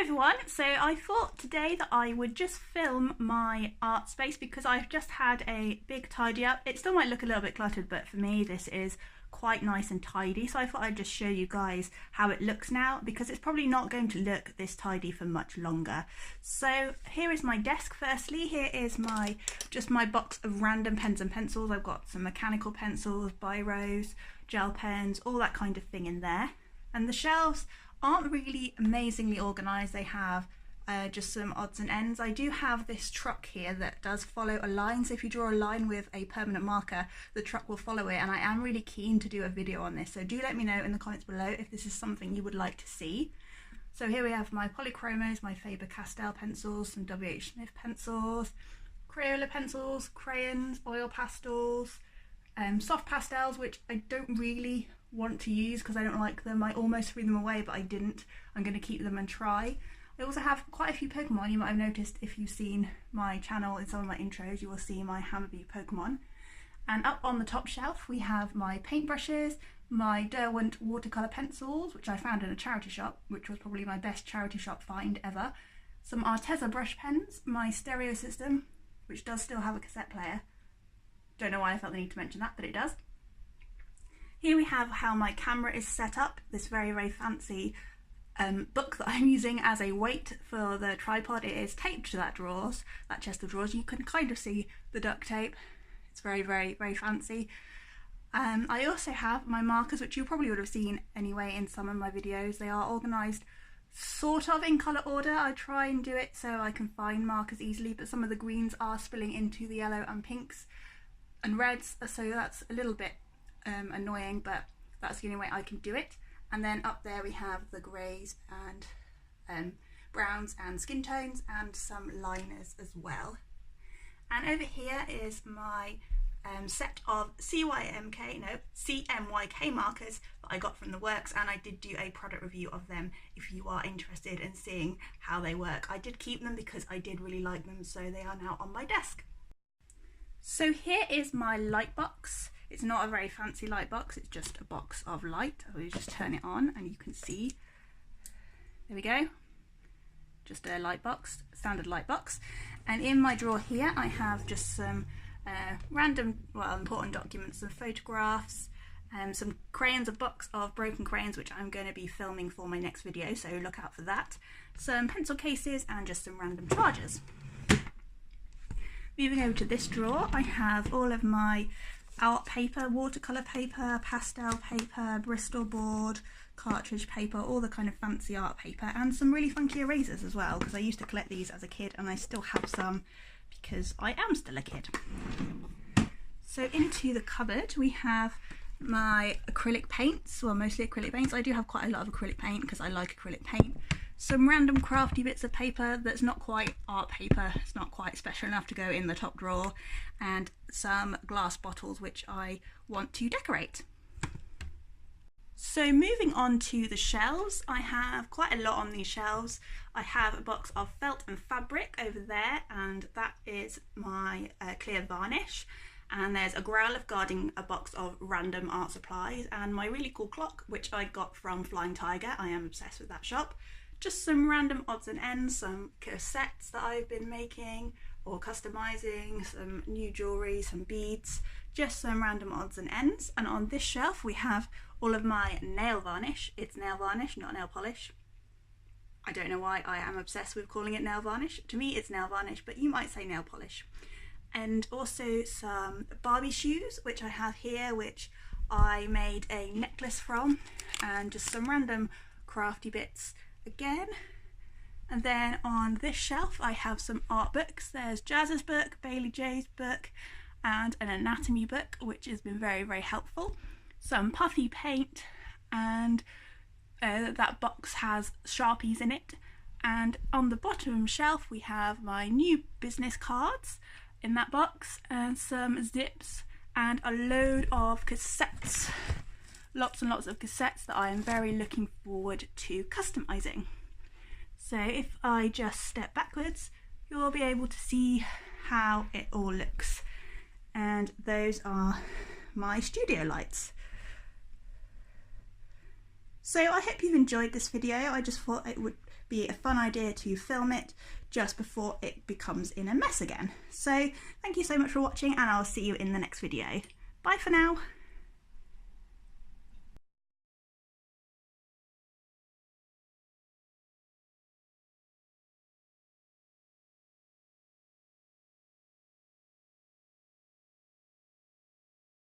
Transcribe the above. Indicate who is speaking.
Speaker 1: everyone, so I thought today that I would just film my art space because I've just had a big tidy up. It still might look a little bit cluttered, but for me this is quite nice and tidy, so I thought I'd just show you guys how it looks now, because it's probably not going to look this tidy for much longer. So here is my desk. Firstly, here is my box of random pens and pencils. I've got some mechanical pencils, biros, gel pens, all that kind of thing in there. And the shelves aren't really amazingly organised. They have just some odds and ends. I do have this truck here that does follow a line, so if you draw a line with a permanent marker, the truck will follow it, and I am really keen to do a video on this, so do let me know in the comments below if this is something you would like to see. So here we have my Polychromos, my Faber-Castell pencils, some W.H. Smith pencils, Crayola pencils, crayons, oil pastels, soft pastels, which I don't really want to use because I don't like them. I almost threw them away, but I didn't. I'm going to keep them and try. I also have quite a few Pokemon. You might have noticed if you've seen my channel in some of my intros, you will see my Hammerby Pokemon. And up on the top shelf we have my paintbrushes, my Derwent watercolour pencils, which I found in a charity shop, which was probably my best charity shop find ever, some Arteza brush pens, my stereo system, which does still have a cassette player. Don't know why I felt the need to mention that, but it does. Here we have how my camera is set up, this very, very fancy book that I'm using as a weight for the tripod. It is taped to that chest of drawers. You can kind of see the duct tape. It's very, very, very fancy. I also have my markers, which you probably would have seen anyway in some of my videos. They are organised sort of in colour order. I try and do it so I can find markers easily, but some of the greens are spilling into the yellow and pinks and reds, so that's a little bit annoying, but that's the only way I can do it. And then up there we have the greys and browns and skin tones and some liners as well. And over here is my set of CMYK markers that I got from the works, and I did do a product review of them if you are interested in seeing how they work. I did keep them because I did really like them, so they are now on my desk. So here is my light box. It's not a very fancy light box, it's just a box of light. I will just turn it on and you can see. There we go. Just a light box, standard light box. And in my drawer here I have just some random, well, important documents, some photographs, some crayons, a box of broken crayons which I'm going to be filming for my next video, so look out for that. Some pencil cases and just some random chargers. Moving over to this drawer, I have all of my art paper, watercolour paper, pastel paper, Bristol board, cartridge paper, all the kind of fancy art paper, and some really funky erasers as well, because I used to collect these as a kid and I still have some because I am still a kid. So into the cupboard we have my acrylic paints, well, mostly acrylic paints. I do have quite a lot of acrylic paint because I like acrylic paint. Some random crafty bits of paper that's not quite art paper, it's not quite special enough to go in the top drawer, and some glass bottles which I want to decorate. So moving on to the shelves, I have quite a lot on these shelves. I have a box of felt and fabric over there, and that is my clear varnish. And there's a Growler guarding a box of random art supplies, and my really cool clock, which I got from Flying Tiger. I am obsessed with that shop. Just some random odds and ends, some cassettes that I've been making or customising, some new jewellery, some beads, just some random odds and ends. And on this shelf we have all of my nail varnish. It's nail varnish, not nail polish. I don't know why I am obsessed with calling it nail varnish. To me it's nail varnish, but you might say nail polish. And also some Barbie shoes, which I have here, which I made a necklace from, and just some random crafty bits again. And then on this shelf I have some art books. There's Jazz's book, Bailey J's book, and an anatomy book, which has been very, very helpful. Some puffy paint, and that box has Sharpies in it. And on the bottom shelf we have my new business cards in that box, and some zips and a load of cassettes. Lots and lots of cassettes that I am very looking forward to customising. So if I just step backwards, you'll be able to see how it all looks. And those are my studio lights. So I hope you've enjoyed this video. I just thought it would be a fun idea to film it just before it becomes in a mess again. So thank you so much for watching, and I'll see you in the next video. Bye for now.